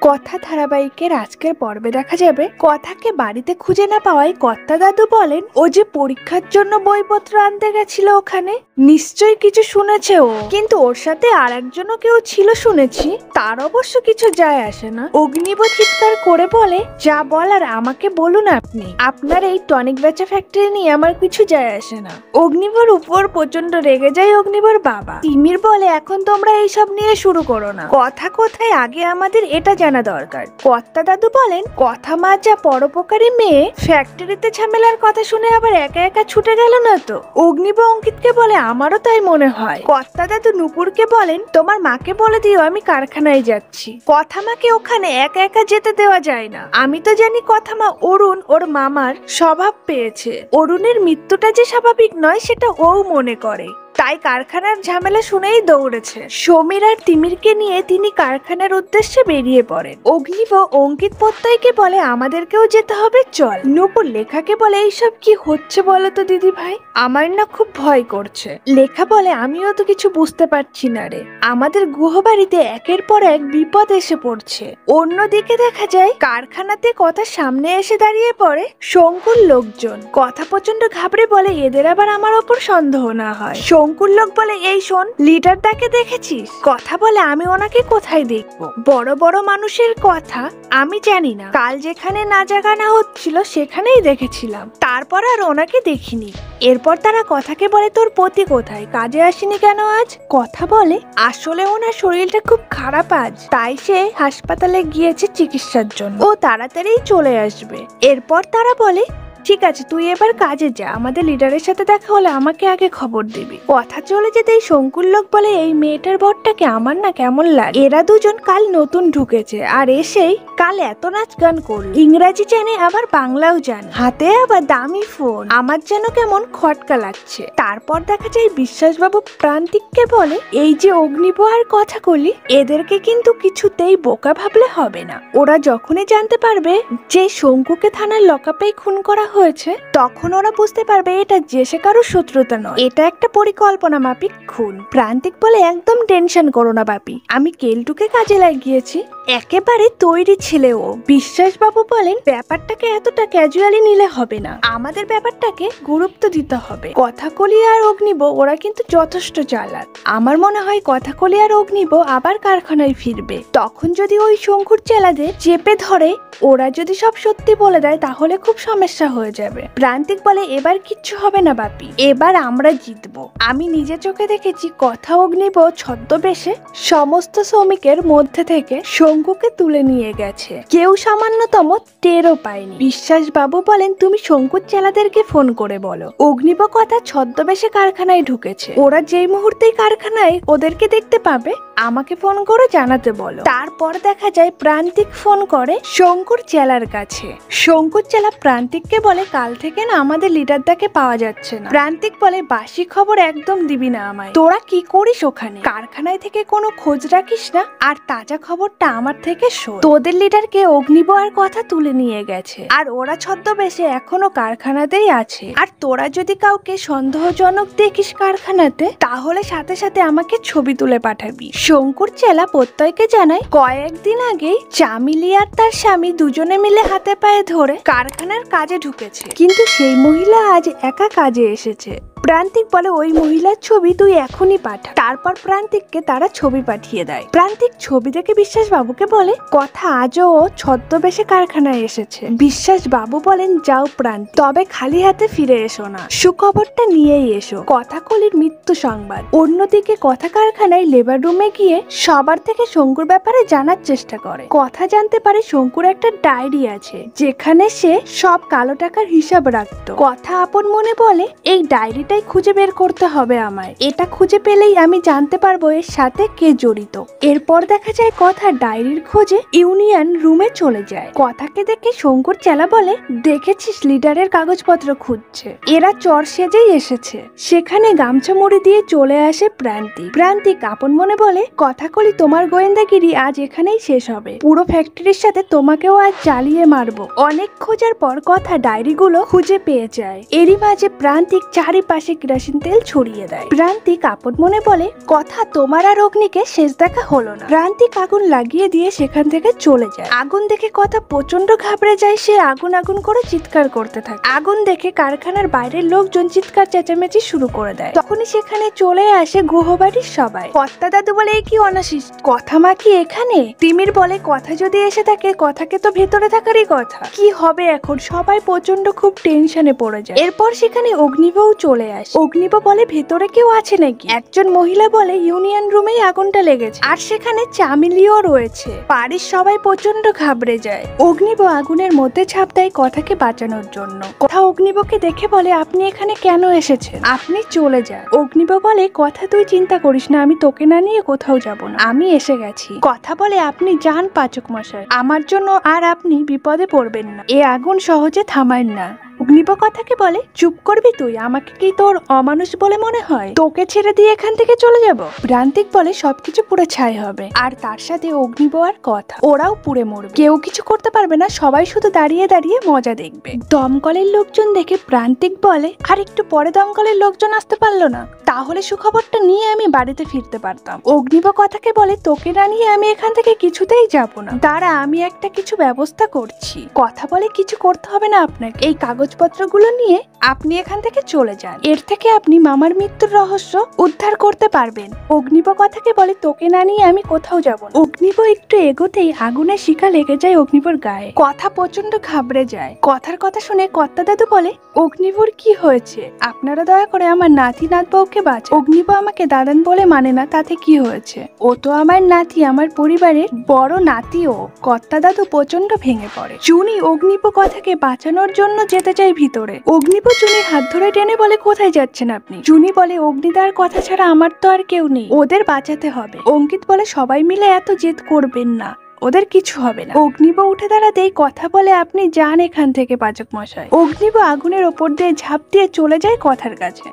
কথা ধারাবাহিকের আজকের পর্বে দেখা যাবে কথাকে বাড়িতে খুঁজে না পাওয়ায় কর্তা দাদু বলেন ও যে পরীক্ষার জন্য বইপত্র আনতে গেছিল ওখানে নিশ্চয়ই কিছু শুনেছে ও, কিন্তু ওর সাথে আর একজনও কেউ ছিল শুনেছি, তার অবশ্য কিছু যায় আসে না। অগ্নিব চিৎকার করে বলে, যা বলার আমাকে বলুন, আপনি আপনার এই টনিক বেচা ফ্যাক্টরি নিয়ে আমার কিছু যায় আসে না। অগ্নিবর উপর প্রচন্ড রেগে যায় অগ্নিবর বাবা। তিমির বলে, এখন তোমরা এইসব নিয়ে শুরু করো না, কথা কোথায় আগে আমাদের এটা জানা দরকার। কর্তা দাদু বলেন, কথা মা যা পরোপকারী মেয়ে, ফ্যাক্টরিতে ঝামেলার কথা শুনে আবার একা একা ছুটে গেল না তো। অগ্নিব অঙ্কিতকে বলে, আমারও তাই মনে হয়। কর্তা দাদু নুপুরকে বলেন, তোমার মাকে বলে দিও আমি কারখানায় যাচ্ছি। কথা মাকে ওখানে একা একা যেতে দেওয়া যায় না। আমি তো জানি কথা মা অরুণ ওর মামার স্বভাব পেয়েছে, অরুণের মৃত্যুটা যে স্বাভাবিক নয় সেটা ও মনে করে, তাই কারখানার ঝামেলা শুনেই দৌড়েছে। সমীর আর তিমিরকে নিয়ে তিনি কারখানার উদ্দেশ্যে বেরিয়ে পড়েন। অগ্নিব অঙ্কিত প্রত্যয়কে বলে, আমাদেরকেও যেতে হবে, চল। নূপুর লেখাকে বলে, এইসব কি হচ্ছে বলো তো দিদি ভাই, আমার না খুব ভয় করছে। লেখা বলে, আমিও তো কিছু বুঝতে পারছি না রে, আমাদের গুহবাড়িতে একের পর এক বিপদ এসে পড়ছে। অন্যদিকে দেখা যায় কারখানাতে কথা সামনে এসে দাঁড়িয়ে পড়ে শঙ্কুর লোকজন। কথা প্রচন্ড ঘাবড়ে বলে, এদের আবার আমার ওপর সন্দেহ না হয়। শঙ্কুর লোক বলে, এই শোন, লিডারটাকে দেখেছিস? কথা বলে, আমি ওনাকে কোথায় দেখবো, বড় বড় মানুষের কথা আমি জানি না, কাল যেখানে না জাগানা হচ্ছিল সেখানেই দেখেছিলাম, তারপর আর ওনাকে দেখিনি। এরপর তারা কথাকে বলে, তোর পতি কোথায়, কাজে আসেনি কেন আজ? কথা বলে, আসলে ওনার শরীরটা খুব খারাপ আজ, তাই সে হাসপাতালে গিয়েছে চিকিৎসার জন্য, ও তাড়াতাড়ি চলে আসবে। এরপর তারা বলে, ঠিক আছে, তুই এবার কাজে যা, আমাদের লিডারের সাথে দেখা হলে আমাকে আগে খবর দিবি। কথা চলে যেতেই শঙ্কুর লোক বলে, এই মেয়েটার বরটাকে আমার না কেমন লাগে, এরা দুজন কাল নতুন ঢুকেছে আর এসেই কাল এত নাচ গান করল, ইংরাজি জানে আবার বাংলাও জানে, হাতে আবার দামি ফোন, আমার যেন কেমন খটকা লাগছে। তারপর দেখা যায় বিশ্বাসবাবু প্রান্তিককে বলে, এই যে অগ্নিব আর কথা কলি, এদেরকে কিন্তু কিছুতেই বোকা ভাবলে হবে না, ওরা যখনই জানতে পারবে যে শঙ্কুকে থানার লকআপেই খুন করা হয়েছে, তখন ওরা বুঝতে পারবে এটা যে সে কারো শত্রুতা নয়, এটা একটা পরিকল্পনা মাফিক খুন। প্রান্তিক বলে, একদম টেনশন করো না বাপি, আমি কেলটুকে কাজে লাগিয়েছি, একেবারে তৈরি ছেলে ও। বিশ্বাসবাবু বলেন, ব্যাপারটাকে এতটা ক্যাজুয়ালি নিলে হবে না, আমাদের ব্যাপারটাকে গুরুত্ব দিতে হবে। কথাকলি আর অগ্নিব ওরা কিন্তু যথেষ্ট চালাক, আমার মনে হয় কথাকলি আর অগ্নিব আবার কারখানায় ফিরবে, তখন যদি ওই শঙ্কুর চেলাদের চেপে ধরে ওরা যদি সব সত্যি বলে দেয় তাহলে খুব সমস্যা হয়ে যাবে। প্রান্তিক বলে, এবার কিচ্ছু হবে না বাপি, এবার আমরা জিতবো, আমি নিজে চোখে দেখেছি কথা অগ্নিব ছদ্মবেশে সমস্ত শ্রমিকের মধ্যে থেকে শঙ্কুকে তুলে নিয়ে গেছে, কেউ সামান্যতম টেরও পায়নি। বিশ্বাসবাবু বলেন, তুমি শঙ্কুর চেলাদেরকে ফোন করে বলো অগ্নিব কথা ছদ্মবেশে কারখানায় ঢুকেছে, ওরা যেই মুহূর্তেই কারখানায় ওদেরকে দেখতে পাবে আমাকে ফোন করে জানাতে বলো। তারপর দেখা যায় প্রান্তিক ফোন করে শঙ্কুর চেলার কাছে। শঙ্কুর চেলা প্রান্তিককে বলে, কাল থেকে না আমাদের লিডারদাকে পাওয়া যাচ্ছে না। প্রান্তিক বলে, বাসি খবর একদম দিবি না আমায়, তোরা কি করিস ওখানে, কারখানায় থেকে কোনো খোঁজ রাখিস না, আর তাজা খবরটা আমার থেকে শোন, তোদের লিডারকে অগ্নিব আর কথা তুলে নিয়ে গেছে, আর ওরা ছদ্মবেশে এখনো কারখানাতেই আছে, আর তোরা যদি কাউকে সন্দেহজনক দেখিস কারখানাতে তাহলে সাথে সাথে আমাকে ছবি তুলে পাঠাবি। শঙ্কুর চেলা প্রত্যয়কে জানায়, কয়েকদিন আগেই চামিলি আর তার স্বামী দুজনে মিলে হাতে পায়ে ধরে কারখানার কাজে ঢুকেছে, কিন্তু সেই মহিলা আজ একা কাজে এসেছে। প্রান্তিক বলে, ওই মহিলার ছবি তুই এখনই পাঠা। তারপর প্রান্তিককে তারা ছবি পাঠিয়ে দেয়। প্রান্তিক ছবি দেখে বিশ্বাস বাবুকে বলে, কথা আজও ও ছদ্মবেশে কারখানায় এসেছে। বিশ্বাস বাবু বলেন, যাও প্রান্তিক, তবে খালি হাতে ফিরে এসো না, সুখবরটা নিয়েই এসো, কথাকলির মৃত্যু সংবাদ। অন্যদিকে কথা কারখানায় লেবার রুমে গিয়ে সবার থেকে শঙ্কুর ব্যাপারে জানার চেষ্টা করে। কথা জানতে পারে শঙ্কুর একটা ডায়েরি আছে যেখানে সে সব কালো টাকার হিসাব রাখতো। কথা আপন মনে বলে, এই ডায়েরিটা খুঁজে বের করতে হবে আমায়, এটা খুঁজে পেলেই আমি জানতে পারবো এর সাথে কে জড়িত। এরপর দেখা যায় কথা ডায়েরির খোঁজে ইউনিয়ন রুমে চলে যায়। কথাকে দেখে শঙ্কুর চেলা বলে, দেখেছিস লিডারের কাগজপত্র খুঁজছে, এরা চর সেজেই এসেছে। সেখানে গামছা মুড়ি দিয়ে চলে আসে প্রান্তিক। প্রান্তিক আপন মনে বলে, কথাকলি তোমার গোয়েন্দাগিরি আজ এখানেই শেষ হবে, পুরো ফ্যাক্টরির সাথে তোমাকেও আজ জ্বালিয়ে মারবো। অনেক খোঁজার পর কথা ডায়েরিগুলো খুঁজে পেয়ে যায়। এরই মাঝে প্রান্তিক চারিপাশে চারপাশে কেরোসিন তেল ছড়িয়ে দেয়। প্রান্তিক আপন মনে বলে, কথা তোমার আর অগ্নিকে শেষ দেখা হলো না। প্রান্তিক আগুন লাগিয়ে দিয়ে সেখান থেকে চলে যায়। আগুন দেখে কথা প্রচন্ড ঘাবড়ে যায়। সে আগুন আগুন করে চিৎকার করতে থাকে। আগুন দেখে কারখানার বাইরের লোকজন চিৎকার চেঁচামেচি শুরু করে দেয়। তখনই সেখানে চলে আসে গুহবাড়ির সবাই। কর্তা দাদু বলে, এ কি অনাশিস, কথা মা কি এখানে? তিমির বলে, কথা যদি এসে থাকে, কথাকে তো ভেতরে থাকারই কথা, কি হবে এখন? সবাই প্রচন্ড খুব টেনশনে পড়ে যায়। এরপর সেখানে অগ্নিবও চলে আসে। অগ্নিব বলে, ভেতরে কেউ আছে নাকি? একজন মহিলা বলে, ইউনিয়ন রুমেই আগুনটা লেগেছে, আর সেখানে চামেলিও রয়েছে। বাড়ির সবাই প্রচন্ড ঘাবড়ে যায়। অগ্নিব আগুনের মধ্যে ঝাঁপ দেয় কথাকে বাঁচানোর জন্য। কথা অগ্নিবকে দেখে বলে, আপনি এখানে কেন এসেছেন? আপনি চলে যান। অগ্নিব বলে, কথা তুই চিন্তা করিস না, আমি তোকে না নিয়ে কোথাও যাব না, আমি এসে গেছি। কথা বলে, আপনি যান পাচক মশাই, আমার জন্য আর আপনি বিপদে পড়বেন না, এ আগুন সহজে থামায় না। অগ্নিব কথাকে বলে, চুপ করবি তুই? আমাকে কি তোর অমানুষ বলে মনে হয়? তোকে ছেড়ে দিয়ে এখান থেকে চলে যাব? প্রান্তিক বলে, সবকিছু পুরো ছাই হবে, আর তার সাথে অগ্নিব আর কথা, ওরাও পুড়ে মরবে, কেউ কিছু করতে পারবে না, সবাই শুধু দাঁড়িয়ে দাঁড়িয়ে মজা দেখবে। দমকলের লোকজন দেখে প্রান্তিক বলে, আর একটু পরে দমকলের লোকজন আসতে পারলো না, তাহলে সুখবরটা নিয়ে আমি বাড়িতে ফিরতে পারতাম। অগ্নিব কথাকে বলে, তোকে না নিয়ে আমি এখান থেকে কিছুতেই যাব না, দাঁড়া আমি একটা কিছু ব্যবস্থা করছি। কথা বলে, কিছু করতে হবে না আপনাকে, এই কাগজপত্রগুলো নিয়ে আপনি এখান থেকে চলে যান, এর থেকে আপনি মামার মৃত্যুর রহস্য উদ্ধার করতে পারবেন। অগ্নিব কথাকে বলে, তোকে না নিয়ে আমি কোথাও যাব না। অগ্নিব একটু এগোতেই আগুনের শিখা লেগে যায় অগ্নিবর গায়ে। কথা প্রচন্ড ঘাবড়ে যায়। কথার কথা শুনে কর্তা দাদু বলে, অগ্নিবর কি হয়েছে? আপনারা দয়া করে আমার নাতি নাত বউকে বাঁচান। অগ্নিব আমাকে দাদান বলে মানে না, তাতে কি হয়েছে? ও তো আমার নাতি, আমার পরিবারের বড় নাতিও। কর্তা দাদু প্রচন্ড ভেঙে পড়ে। চুনি অগ্নিব কথাকে বাঁচানোর জন্য যেতে চায় ভিতরে। অগ্নিব চুনির হাত ধরে টেনে বলে, কোথায় যাচ্ছেন আপনি? চুনি বলে, অগ্নিদার কথা ছাড়া আমার তো আর কেউ নেই, ওদের বাঁচাতে হবে। অঙ্কিত বলে, সবাই মিলে এত জেদ করবেন না, ওদের কিছু হবে না। অগ্নিব উঠে দাঁড়াতেই কথা বলে, আপনি যান এখান থেকে পাচক মশাই। অগ্নিব আগুনের ওপর দিয়ে ঝাঁপ দিয়ে চলে যায় কথার কাছে।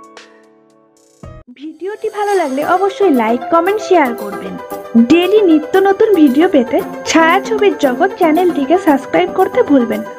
ভিডিওটি ভালো লাগলে অবশ্যই লাইক, কমেন্ট, শেয়ার করবেন। ডেইলি নিত্য নতুন ভিডিও পেতে ছায়াছবির জগৎ চ্যানেলটিকে সাবস্ক্রাইব করতে ভুলবেন না।